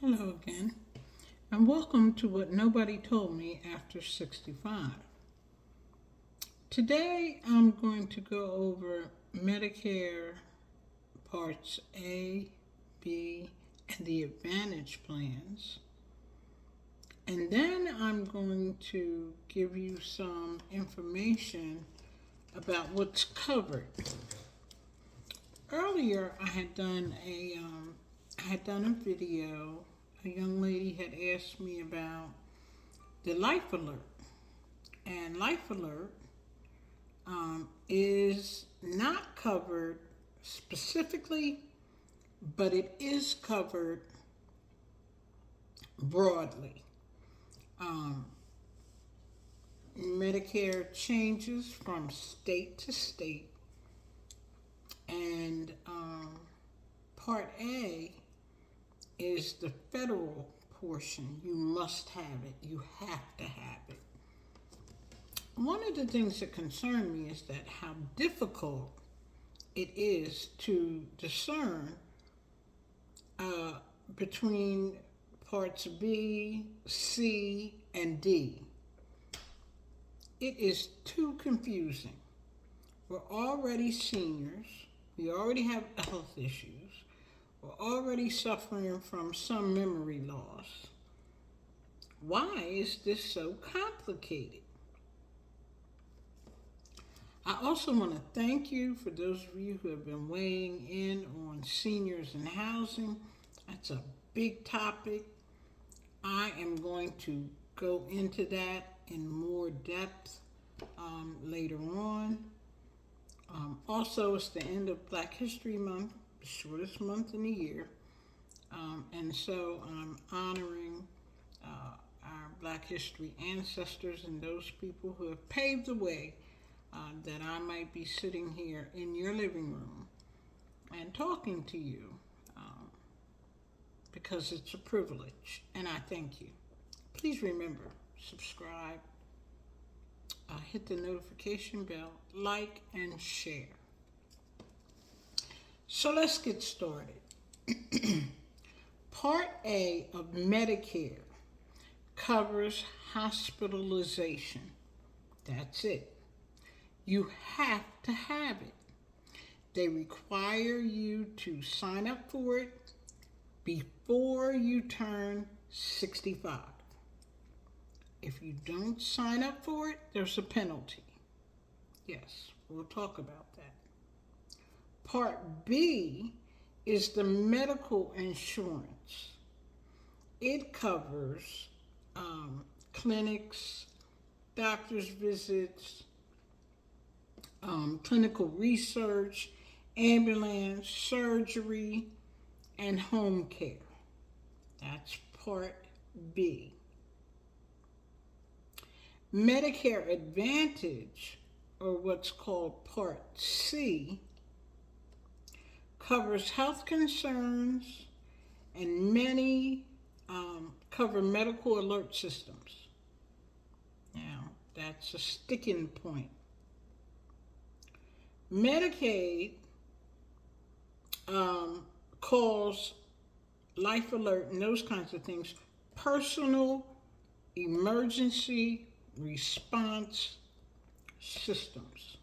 Hello again, and welcome to What Nobody Told Me After 65. Today I'm going to go over Medicare Parts A, B, and the Advantage plans. And then I'm going to give you some information about what's covered. Earlier I had done a video. A young lady had asked me about the Life Alert. And Life Alert is not covered specifically, but it is covered broadly. Um, Medicare changes from state to state, and Part A is the federal portion. You must have it. You have to have it. One of the things that concern me is that how difficult it is to discern between parts B, C, and D. It is too confusing. We're already seniors. We already have health issues. We're already suffering from some memory loss. Why is this so complicated? I also want to thank you for those of you who have been weighing in on seniors and housing. That's a big topic. I am going to go into that in more depth later on. Also, it's the end of Black History Month, the shortest month in the year. And so I'm honoring our Black History ancestors and those people who have paved the way that I might be sitting here in your living room and talking to you because it's a privilege, and I thank you. Please remember, subscribe, hit the notification bell, like, and share. So let's get started. Part A of Medicare covers hospitalization. That's it. You have to have it. They require you to sign up for it before you turn 65. If you don't sign up for it, there's a penalty. Yes, we'll talk about that. Part B is the medical insurance. It covers clinics, doctor's visits, clinical research, ambulance, surgery, and home care. That's Part B. Medicare Advantage, or what's called Part C, covers health concerns, and many cover medical alert systems. Now, that's a sticking point. Medicaid calls Life Alert and those kinds of things personal emergency response systems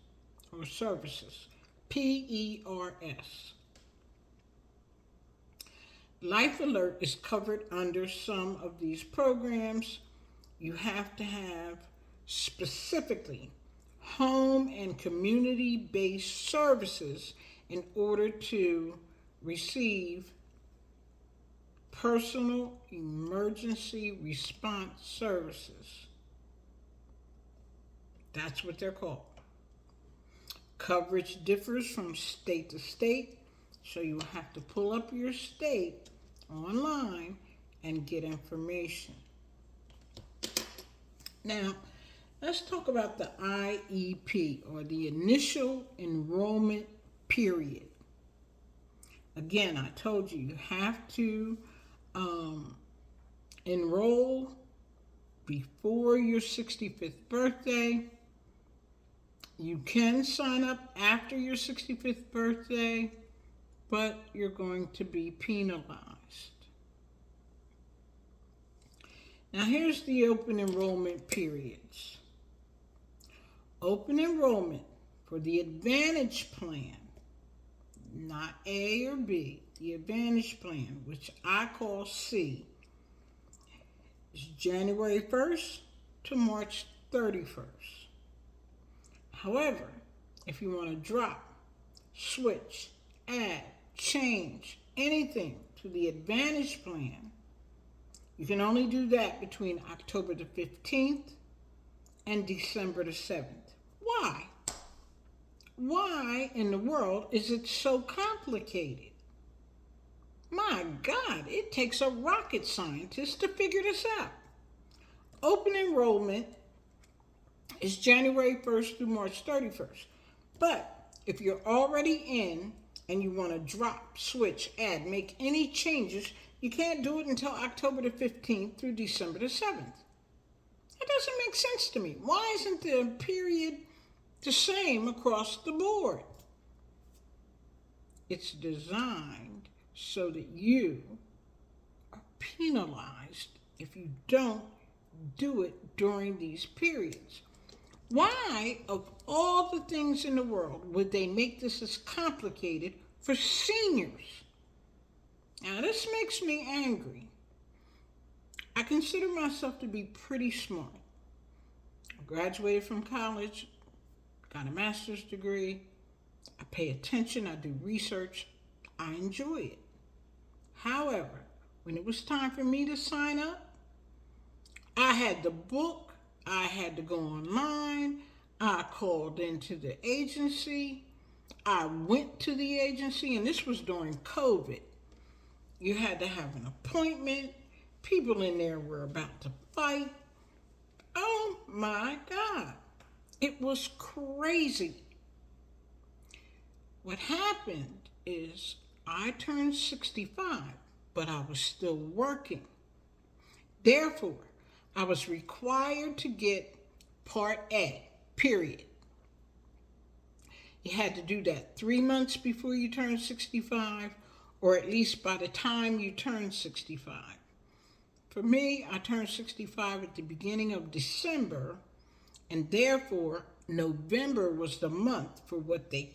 or services, PERS. Life Alert is covered under some of these programs. You have to have specifically home and community-based services in order to receive personal emergency response services. That's what they're called. Coverage differs from state to state, so you have to pull up your state online and get information. Now, let's talk about the IEP, or the initial enrollment period. Again, I told you have to enroll before your 65th birthday. You can sign up after your 65th birthday, but you're going to be penalized. Now here's the open enrollment periods. Open enrollment for the Advantage Plan, not A or B, the Advantage Plan, which I call C, is January 1st to March 31st. However, if you want to drop, switch, add, change anything to the Advantage Plan, you can only do that between October the 15th and December the 7th. Why? Why in the world is it so complicated? My God, it takes a rocket scientist to figure this out. Open enrollment is January 1st through March 31st. But if you're already in and you want to drop, switch, add, make any changes, you can't do it until October the 15th through December the 7th. That doesn't make sense to me. Why isn't the period the same across the board? It's designed so that you are penalized if you don't do it during these periods. Why, of all the things in the world, would they make this as complicated for seniors? Now, this makes me angry. I consider myself to be pretty smart. I graduated from college, got a master's degree. I pay attention, I do research, I enjoy it. However, when it was time for me to sign up, I had the book, I had to go online, I called into the agency, I went to the agency, and this was during COVID. You had to have an appointment, people in there were about to fight. Oh my God, it was crazy. What happened is I turned 65, but I was still working. Therefore, I was required to get Part A, period. You had to do that 3 months before you turned 65, or at least by the time you turned 65. For me, I turned 65 at the beginning of December, and therefore November was the month for what they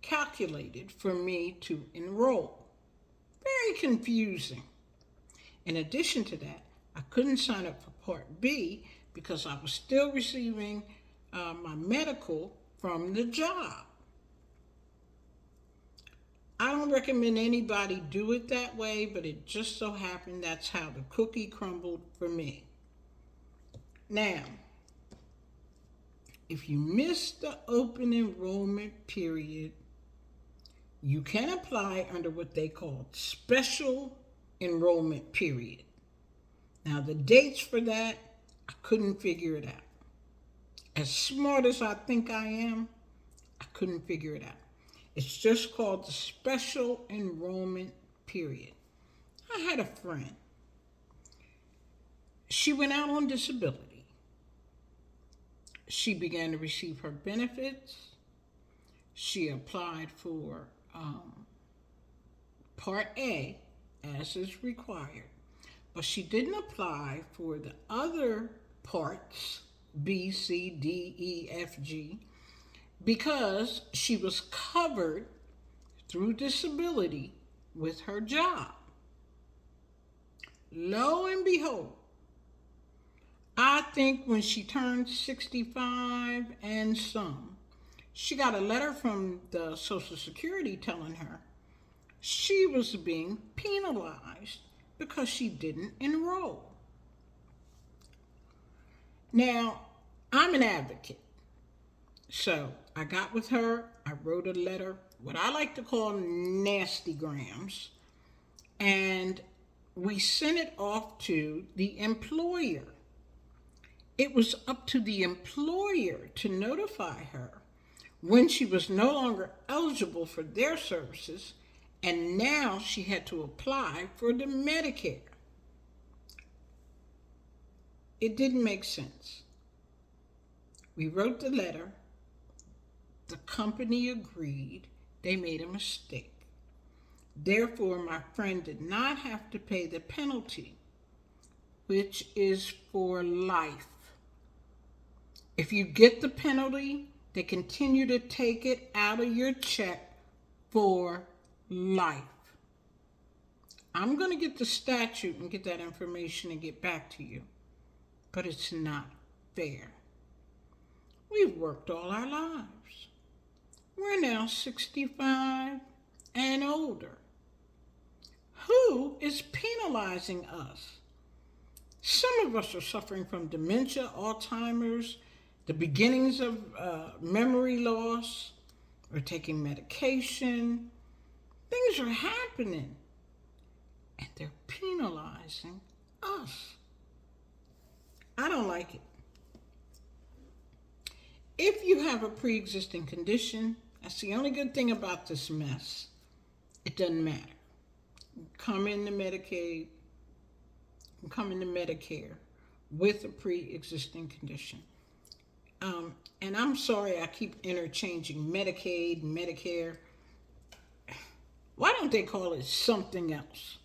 calculated for me to enroll. Very confusing. In addition to that, I couldn't sign up for Part B because I was still receiving my medical from the job. I don't recommend anybody do it that way, but it just so happened that's how the cookie crumbled for me. Now, if you miss the open enrollment period, you can apply under what they call special enrollment period. Now, the dates for that, I couldn't figure it out. As smart as I think I am, I couldn't figure it out. It's just called the special enrollment period. I had a friend. She went out on disability. She began to receive her benefits. She applied for Part A, as is required. But she didn't apply for the other parts, B, C, D, E, F, G, because she was covered through disability with her job. Lo and behold, I think when she turned 65 and some, she got a letter from the Social Security telling her she was being penalized because she didn't enroll. Now, I'm an advocate. So I got with her, I wrote a letter, what I like to call nastygrams, and we sent it off to the employer. It was up to the employer to notify her when she was no longer eligible for their services, and now she had to apply for the Medicare. It didn't make sense. We wrote the letter. The company agreed they made a mistake. Therefore, my friend did not have to pay the penalty which is for life. If you get the penalty, they continue to take it out of your check for life. I'm going to get the statute and get that information and get back to you. But it's not fair. We've worked all our lives. We're now 65 and older. Who is penalizing us? Some of us are suffering from dementia, Alzheimer's, the beginnings of memory loss. We're taking medication. Things are happening. And they're penalizing us. I don't like it. If you have a pre-existing condition, that's the only good thing about this mess. It doesn't matter. Come into Medicaid, come into Medicare with a pre-existing condition. And I'm sorry I keep interchanging Medicaid and Medicare. Why don't they call it something else?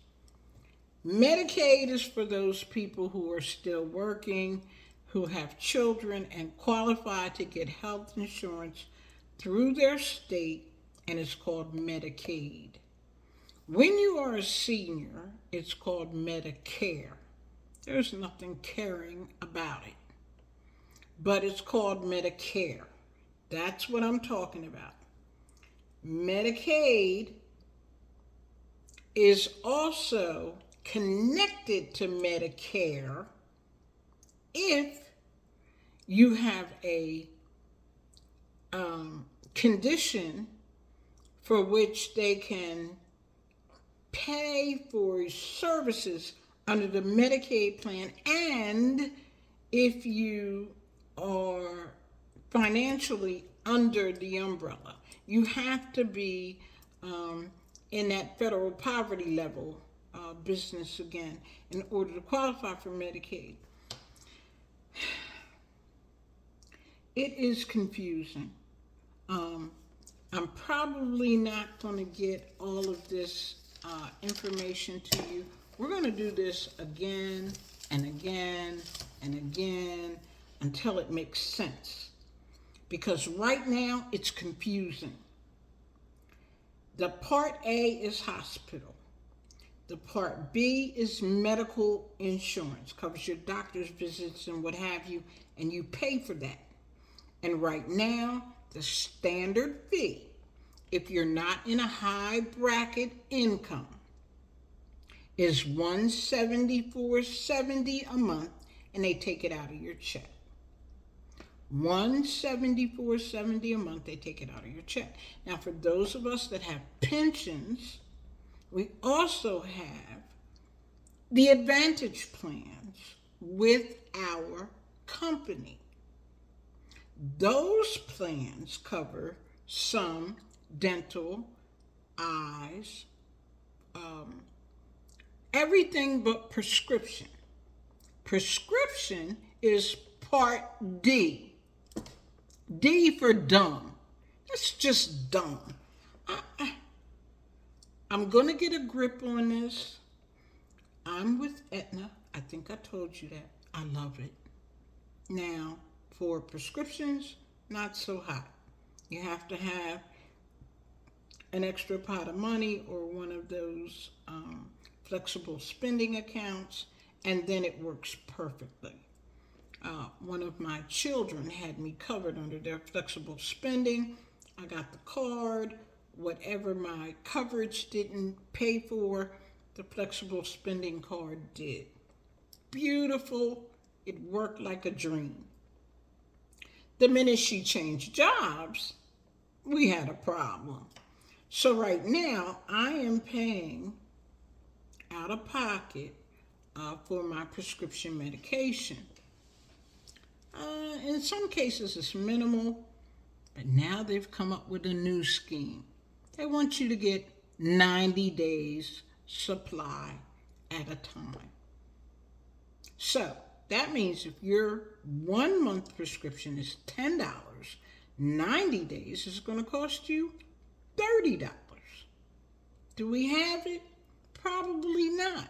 Medicaid is for those people who are still working, who have children and qualify to get health insurance through their state, and it's called Medicaid. When you are a senior, it's called Medicare. There's nothing caring about it. But it's called Medicare. That's what I'm talking about. Medicaid is also connected to Medicare if you have a condition for which they can pay for services under the Medicaid plan, and if you are financially under the umbrella. You have to be in that federal poverty level business again in order to qualify for Medicaid. It is confusing. I'm probably not going to get all of this information to you. We're going to do this again and again and again until it makes sense. Because right now it's confusing. The Part A is hospital. The Part B is medical insurance, covers your doctor's visits and what have you, and you pay for that. And right now, the standard fee, if you're not in a high bracket income, is $174.70 a month, and they take it out of your check. $174.70 a month, they take it out of your check. Now, for those of us that have pensions, we also have the Advantage plans with our company. Those plans cover some dental, eyes, everything but prescription. Prescription is Part D. D for dumb. That's just dumb. I'm going to get a grip on this. I'm with Aetna. I think I told you that. I love it. Now, for prescriptions, not so hot. You have to have an extra pot of money or one of those flexible spending accounts, and then it works perfectly. One of my children had me covered under their flexible spending. I got the card. Whatever my coverage didn't pay for, the flexible spending card did. Beautiful. It worked like a dream. The minute she changed jobs, we had a problem. So right now, I am paying out of pocket for my prescription medication. In some cases, it's minimal, but now they've come up with a new scheme. They want you to get 90 days supply at a time. So that means if your 1 month prescription is $10, 90 days is going to cost you $30. Do we have it? Probably not.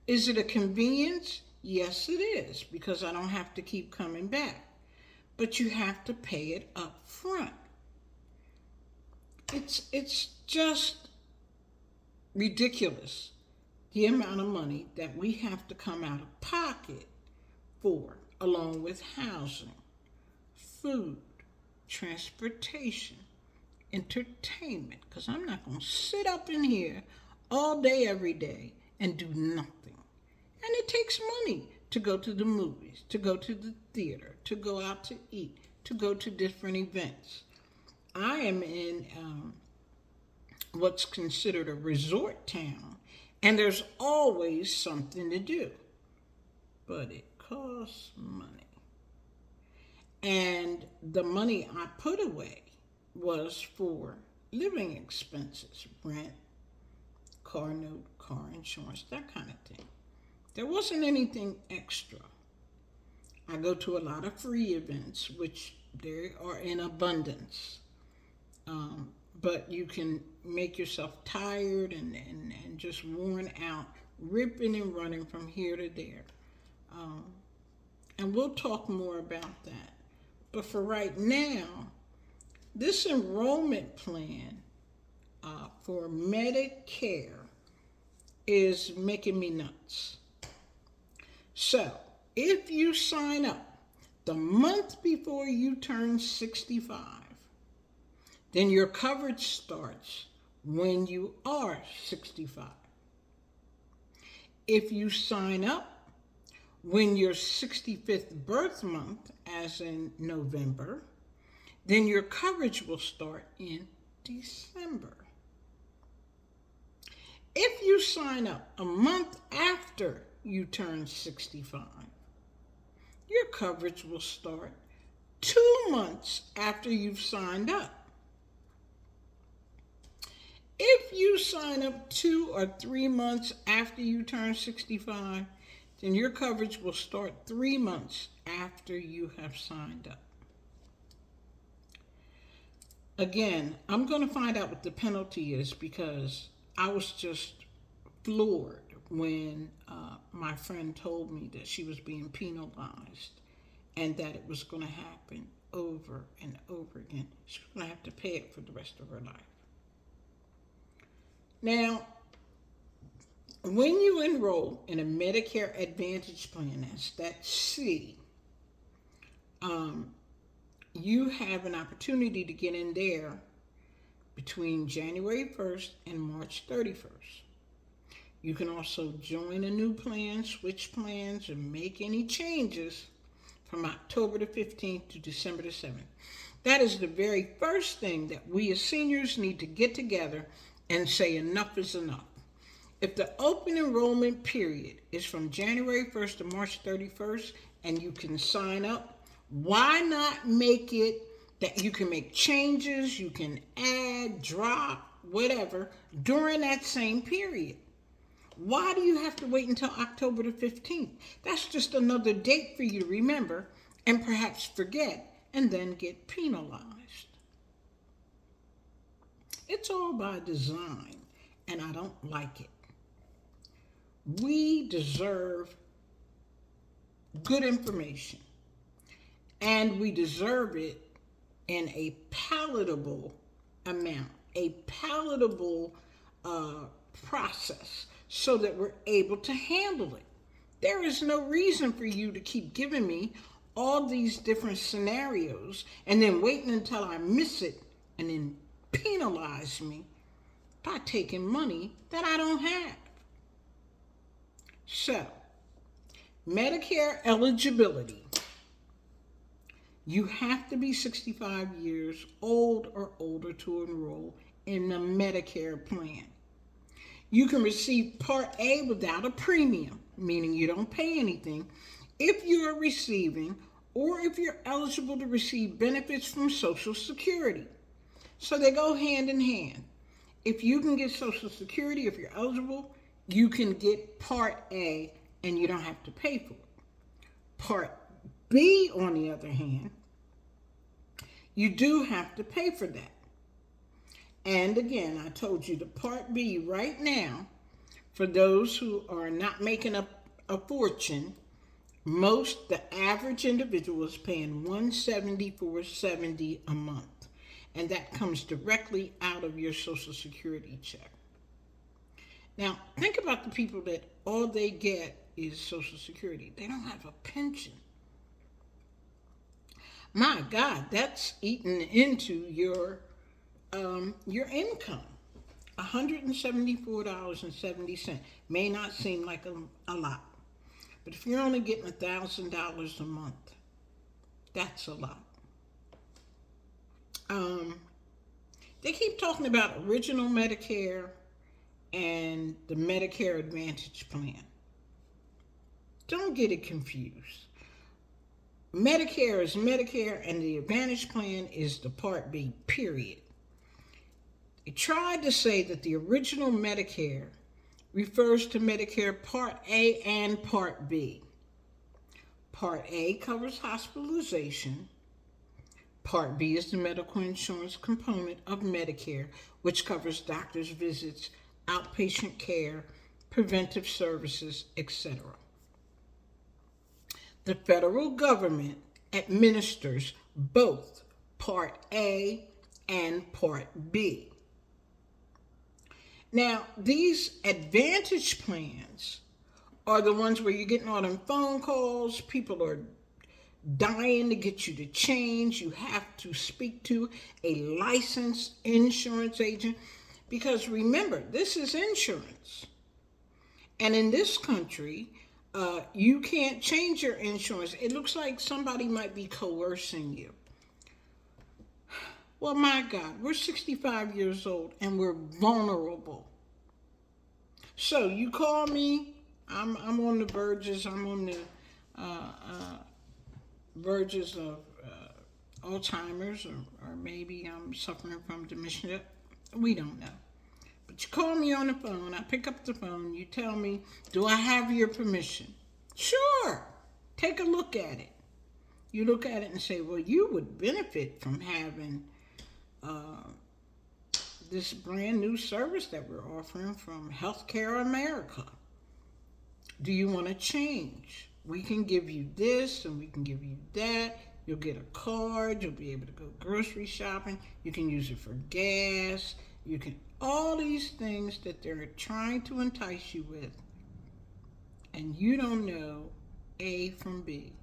Is it a convenience? Yes, it is, because I don't have to keep coming back. But you have to pay it up front. It's just ridiculous, the amount of money that we have to come out of pocket for, along with housing, food, transportation, entertainment, because I'm not going to sit up in here all day, every day, and do nothing. And it takes money to go to the movies, to go to the theater, to go out to eat, to go to different events. I am in what's considered a resort town, and there's always something to do. But it costs money. And the money I put away was for living expenses, rent, car note, car insurance, that kind of thing. There wasn't anything extra. I go to a lot of free events, which they are in abundance. But you can make yourself tired and just worn out, ripping and running from here to there. And we'll talk more about that. But for right now, this enrollment plan for Medicare is making me nuts. So, if you sign up the month before you turn 65, then your coverage starts when you are 65. If you sign up when your 65th birth month, as in November, then your coverage will start in December. If you sign up a month after you turn 65, your coverage will start 2 months after you've signed up. If you sign up 2 or 3 months after you turn 65, then your coverage will start 3 months after you have signed up. Again, I'm going to find out what the penalty is, because I was just floored when my friend told me that she was being penalized and that it was going to happen over and over again. She's going to have to pay it for the rest of her life. Now, when you enroll in a Medicare Advantage plan, that's C, you have an opportunity to get in there between January 1st and March 31st. You can also join a new plan, switch plans, or make any changes from October the 15th to December the 7th. That is the very first thing that we as seniors need to get together and say enough is enough. If the open enrollment period is from January 1st to March 31st and you can sign up, why not make it that you can make changes, you can add, drop, whatever, during that same period? Why do you have to wait until October the 15th? That's just another date for you to remember and perhaps forget and then get penalized. It's all by design, and I don't like it. We deserve good information, and we deserve it in a palatable amount, a palatable process, so that we're able to handle it. There is no reason for you to keep giving me all these different scenarios and then waiting until I miss it and then penalize me by taking money that I don't have. So, Medicare eligibility. You have to be 65 years old or older to enroll in the Medicare plan. You can receive Part A without a premium, meaning you don't pay anything, if you are receiving or if you're eligible to receive benefits from Social Security. So they go hand in hand. If you can get Social Security, if you're eligible, you can get Part A and you don't have to pay for it. Part B, on the other hand, you do have to pay for that. And again, I told you the Part B right now For those who are not making a fortune, the average individual is paying $174.70 a month, and that comes directly out of your Social Security check. Now, think about the people that all they get is Social Security. They don't have a pension. My God, that's eating into your income. $174.70 may not seem like a lot, but if you're only getting $1,000 a month, that's a lot. They keep talking about original Medicare and the Medicare Advantage plan. Don't get it confused. Medicare is Medicare, and the Advantage plan is the Part B, period. They tried to say that the original Medicare refers to Medicare Part A and Part B. Part A covers hospitalization. Part B is the medical insurance component of Medicare, which covers doctor's visits, outpatient care, preventive services, etc. The federal government administers both Part A and Part B. Now, these Advantage plans are the ones where you're getting all them phone calls, people are dying to get you to change. You have to speak to a licensed insurance agent, because remember, this is insurance. And in this country, you can't change your insurance. It looks like somebody might be coercing you. Well, my God, we're 65 years old and we're vulnerable. So you call me, I'm on the verges, I'm on the verges of Alzheimer's, or maybe I'm suffering from dementia. We don't know. But you call me on the phone, I pick up the phone, you tell me, do I have your permission? Sure, take a look at it. You look at it and say, well, you would benefit from having this brand new service that we're offering from Healthcare America. Do you want to change? We can give you this and we can give you that. You'll get a card. You'll be able to go grocery shopping. You can use it for gas. You can, all these things that they're trying to entice you with. And you don't know A from B.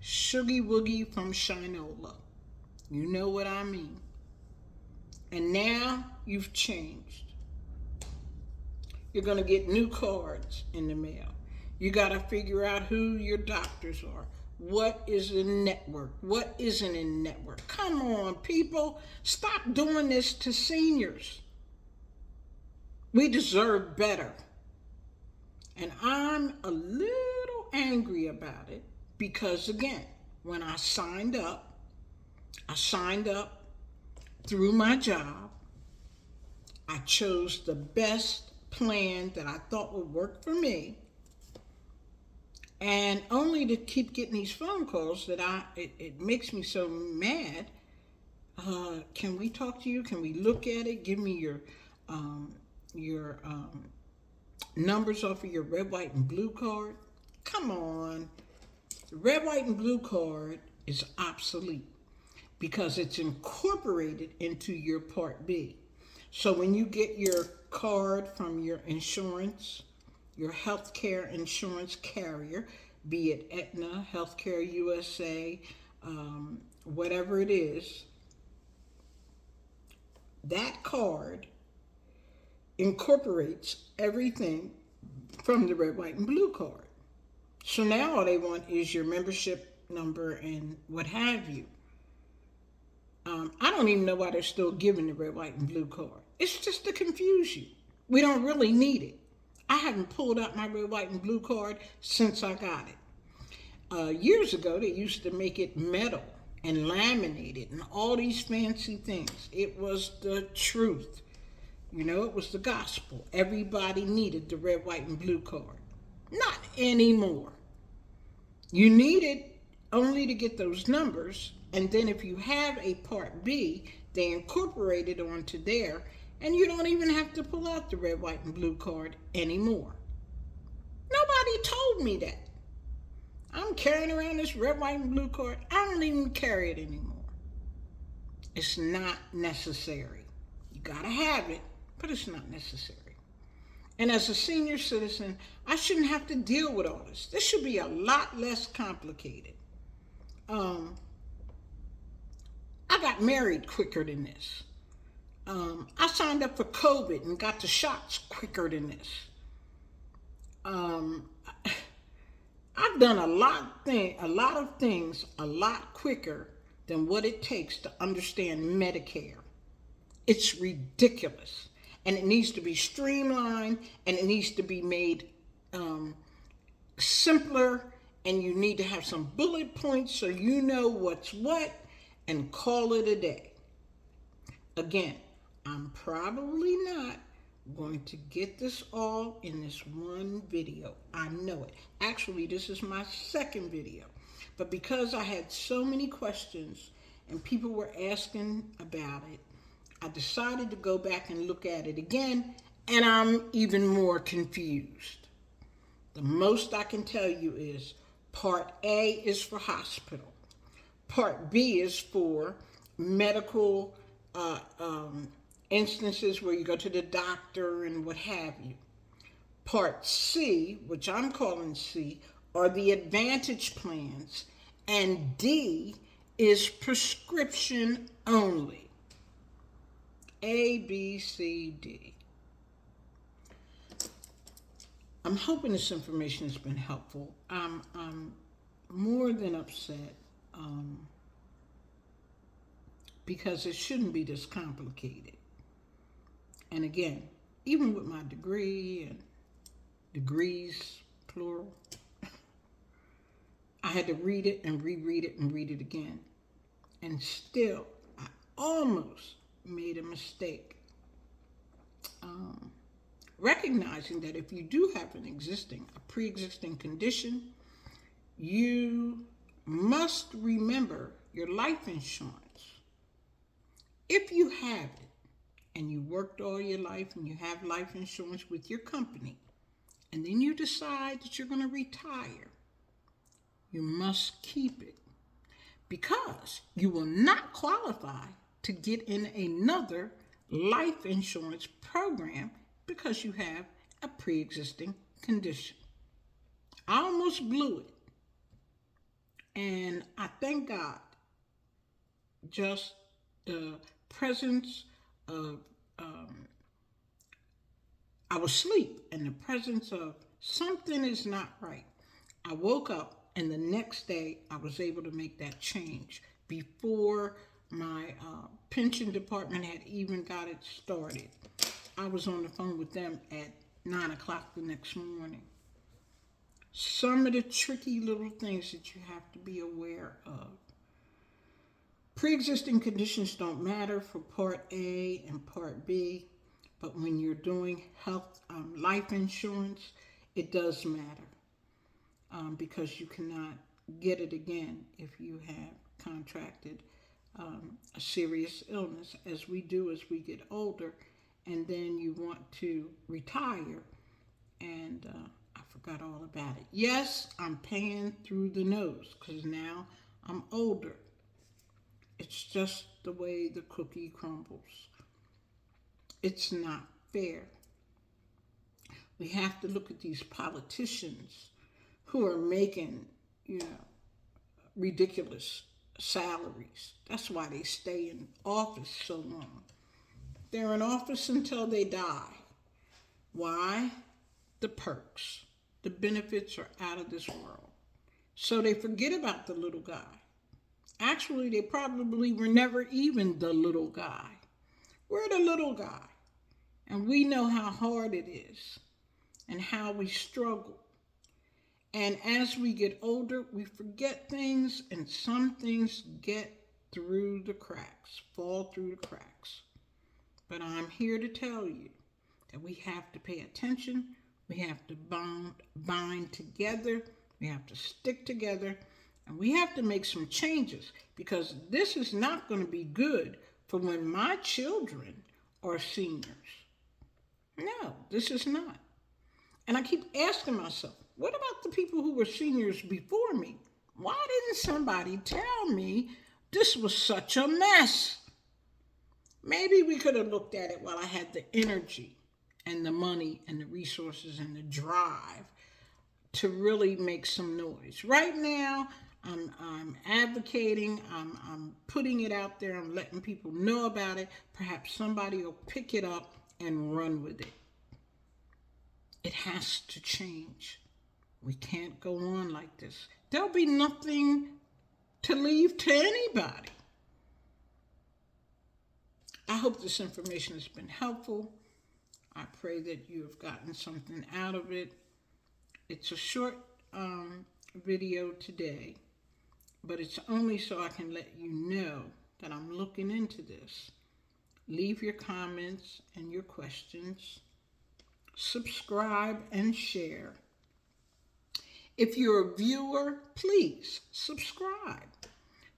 Shoogie woogie from Shinola. You know what I mean. And now you've changed. You're going to get new cards in the mail. You got to figure out who your doctors are. What is in network? What isn't in network? Come on, people. Stop doing this to seniors. We deserve better. And I'm a little angry about it because, again, when I signed up through my job. I chose the best plan that I thought would work for me. And only to keep getting these phone calls that it makes me so mad. Can we talk to you? Can we look at it? Give me your numbers off of your red, white, and blue card. Come on. The red, white, and blue card is obsolete because it's incorporated into your Part B. So when you get your card from your insurance, your healthcare insurance carrier, be it Aetna, Healthcare USA, whatever it is, that card incorporates everything from the red, white, and blue card. So now all they want is your membership number and what have you. I don't even know why they're still giving the red, white, and blue card. It's just to confuse you. We don't really need it. I haven't pulled out my red, white, and blue card since I got it. Years ago, they used to make it metal and laminated and all these fancy things. It was the truth. You know, it was the gospel. Everybody needed the red, white, and blue card. Not anymore. You need it only to get those numbers, and then if you have a Part B, they incorporate it onto there, And you don't even have to pull out the red, white, and blue card anymore. Nobody told me that. I'm carrying around this red, white, and blue card. I don't even carry it anymore. It's not necessary. You gotta have it, but it's not necessary. And as a senior citizen, I shouldn't have to deal with all this. This should be a lot less complicated. I got married quicker than this. I signed up for COVID and got the shots quicker than this. I've done a lot of things a lot quicker than what it takes to understand Medicare. It's ridiculous. And it needs to be streamlined, and it needs to be made simpler, and you need to have some bullet points so you know what's what and call it a day. Again, I'm probably not going to get this all in this one video. I know it. Actually, this is my second video. But because I had so many questions and people were asking about it, I decided to go back and look at it again, and I'm even more confused. The most I can tell you is Part A is for hospital. Part B is for medical instances where you go to the doctor and what have you. Part C, which I'm calling C, are the Advantage plans, and D is prescription only. A, B, C, D. I'm hoping this information has been helpful. I'm more than upset because it shouldn't be this complicated. And again, even with my degree and degrees, plural, I had to read it and reread it and read it again. And still, I almost made a mistake. Recognizing that if you do have a pre-existing condition, you must remember your life insurance. If you have it and you worked all your life and you have life insurance with your company, and then you decide that you're going to retire, you must keep it, because you will not qualify to get in another life insurance program because you have a pre-existing condition. I almost blew it. And I thank God just the presence of, I was asleep, and the presence of something is not right. I woke up, and the next day I was able to make that change before my pension department had even got it started. I was on the phone with them at 9 o'clock the next morning. Some of the tricky little things that you have to be aware of. Pre-existing conditions don't matter for Part A and Part B, but when you're doing life insurance, it does matter because you cannot get it again if you have contracted a serious illness, as we do as we get older, and then you want to retire, and I forgot all about it. Yes, I'm paying through the nose because now I'm older. It's just the way the cookie crumbles. It's not fair. We have to look at these politicians who are making, ridiculous salaries. That's why they stay in office so long. They're in office until they die. Why? The perks. The benefits are out of this world. So they forget about the little guy. Actually, they probably were never even the little guy. We're the little guy. And we know how hard it is and how we struggle. And as we get older, we forget things, and some things get through the cracks, fall through the cracks. But I'm here to tell you that we have to pay attention, we have to bind together, we have to stick together, and we have to make some changes, because this is not going to be good for when my children are seniors. No, this is not. And I keep asking myself, what about the people who were seniors before me? Why didn't somebody tell me this was such a mess? Maybe we could have looked at it while I had the energy and the money and the resources and the drive to really make some noise. Right now, I'm advocating, I'm putting it out there, I'm letting people know about it. Perhaps somebody will pick it up and run with it. It has to change. We can't go on like this. There'll be nothing to leave to anybody. I hope this information has been helpful. I pray that you have gotten something out of it. It's a short video today, but it's only so I can let you know that I'm looking into this. Leave your comments and your questions. Subscribe and share. If you're a viewer, please subscribe.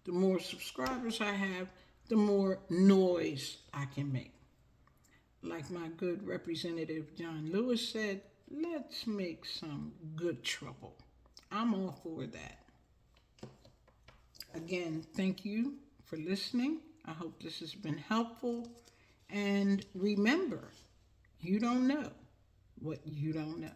The more subscribers I have, the more noise I can make. Like my good Representative John Lewis said, let's make some good trouble. I'm all for that. Again, thank you for listening. I hope this has been helpful. And remember, you don't know what you don't know.